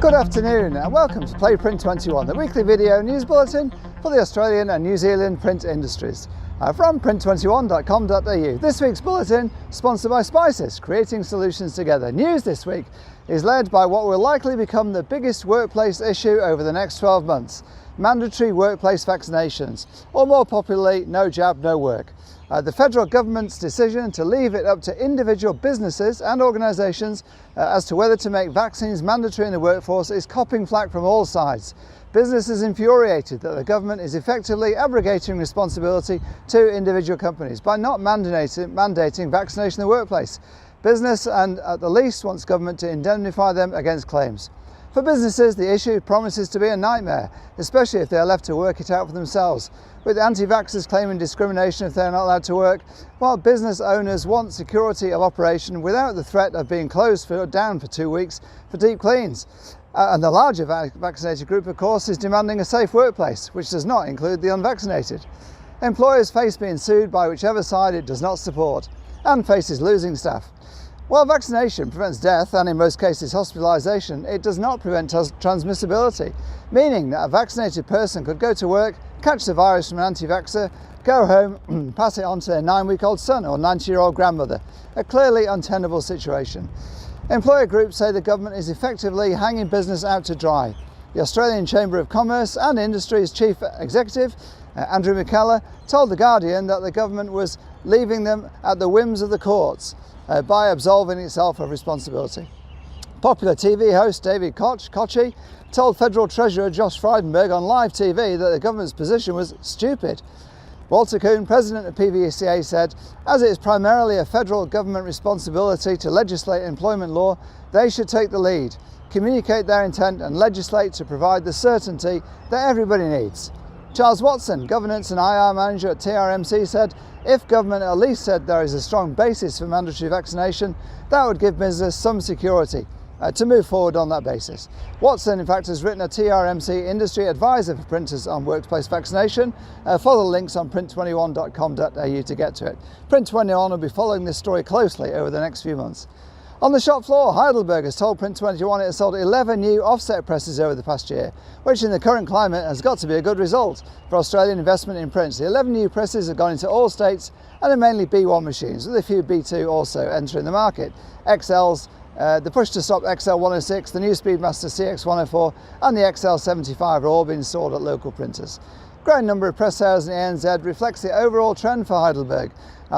Good afternoon and welcome to Print21, the weekly video news bulletin for the Australian and New Zealand print industries. From print21.com.au. This week's bulletin sponsored by Spices, creating solutions together. News this week is led by what will likely become the biggest workplace issue over the next 12 months. Mandatory workplace vaccinations, or more popularly, no jab, no work. The federal government's decision to leave it up to individual businesses and organisations as to whether to make vaccines mandatory in the workforce is copping flack from all sides. Businesses infuriated that the government is effectively abrogating responsibility to individual companies by not mandating vaccination in the workplace. Business, and at the least, wants government to indemnify them against claims. For businesses, the issue promises to be a nightmare, especially if they are left to work it out for themselves, with anti-vaxxers claiming discrimination if they are not allowed to work, while business owners want security of operation without the threat of being closed down for 2 weeks for deep cleans. And the larger vaccinated group, of course, is demanding a safe workplace, which does not include the unvaccinated. Employers face being sued by whichever side it does not support, and faces losing staff. While vaccination prevents death and in most cases hospitalisation, it does not prevent transmissibility, meaning that a vaccinated person could go to work, catch the virus from an anti-vaxxer, go home and pass it on to their 9-week-old son or 90-year-old grandmother, a clearly untenable situation. Employer groups say the government is effectively hanging business out to dry. The Australian Chamber of Commerce and Industry's Chief Executive, Andrew McKellar, told The Guardian that the government was leaving them at the whims of the courts by absolving itself of responsibility. Popular TV host David Kochie told Federal Treasurer Josh Frydenberg on live TV that the government's position was stupid. Walter Kuhn, president of PVCA, said, as it is primarily a federal government responsibility to legislate employment law, they should take the lead, communicate their intent and legislate to provide the certainty that everybody needs. Charles Watson, governance and IR manager at TRMC, said, if government at least said there is a strong basis for mandatory vaccination, that would give business some security to move forward on that basis. Watson, in fact, has written a TRMC industry advisor for printers on workplace vaccination. Follow the links on print21.com.au to get to it. Print21 will be following this story closely over the next few months. On the shop floor, Heidelberg has told Print21 it has sold 11 new offset presses over the past year, which in the current climate has got to be a good result for Australian investment in print. The 11 new presses have gone into all states and are mainly B1 machines, with a few B2 also entering the market. XLs, the push-to-stop XL106, the new Speedmaster CX104 and the XL75 are all being sold at local printers. Growing number of press sales in ANZ reflects the overall trend for Heidelberg.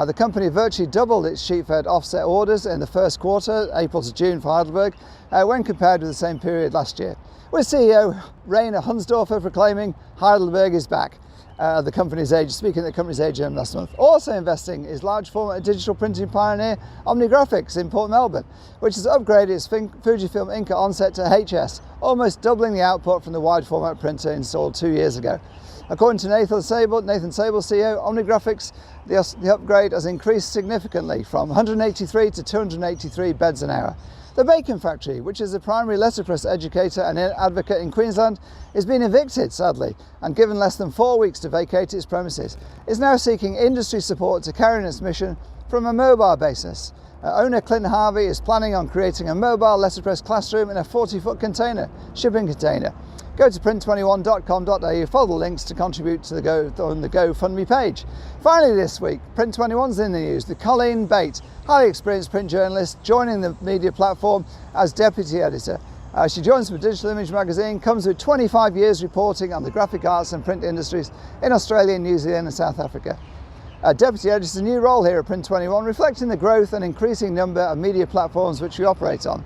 The company virtually doubled its sheet-fed offset orders in the first quarter, April to June for Heidelberg, when compared with the same period last year, with CEO Rainer Hunsdorfer proclaiming Heidelberg is back. The company's speaking at the company's AGM last month. Also investing is large format digital printing pioneer Omnigraphics in Port Melbourne, which has upgraded its Fujifilm Inca onset to HS, almost doubling the output from the wide format printer installed 2 years ago. According to Nathan Sable, CEO, Omnigraphics, the upgrade has increased significantly from 183 to 283 beds an hour. The Bacon factory, which is a primary letterpress educator and advocate in Queensland, is being evicted, sadly, and given less than 4 weeks to vacate its premises, is now seeking industry support to carry on its mission from a mobile basis. Owner Clint Harvey is planning on creating a mobile letterpress classroom in a 40-foot shipping container. Go to print21.com.au, follow the links to contribute to the GoFundMe page. Finally this week, Print21's in the news with Colleen Bate, highly experienced print journalist, joining the media platform as deputy editor. She joins from Digital Image magazine, comes with 25 years reporting on the graphic arts and print industries in Australia, New Zealand and South Africa. Deputy editor is a new role here at Print21, reflecting the growth and increasing number of media platforms which we operate on.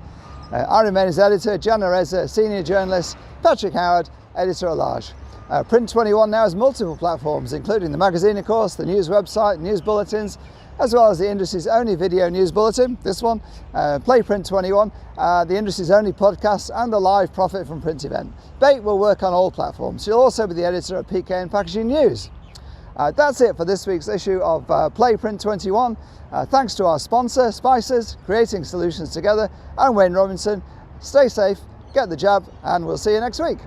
I remain as editor, Jana Reza, senior journalist, Patrick Howard, editor-at-large. Print21 now has multiple platforms, including the magazine, of course, the news website, news bulletins, as well as the industry's only video news bulletin, this one, Play Print21, the industry's only podcast, and the live Profit from Print event. Bate will work on all platforms. She'll also be the editor of PK and Packaging News. That's it for this week's issue of Play Print21. Thanks to our sponsor, Spices, creating solutions together, and Wayne Robinson. Stay safe, get the jab, and we'll see you next week.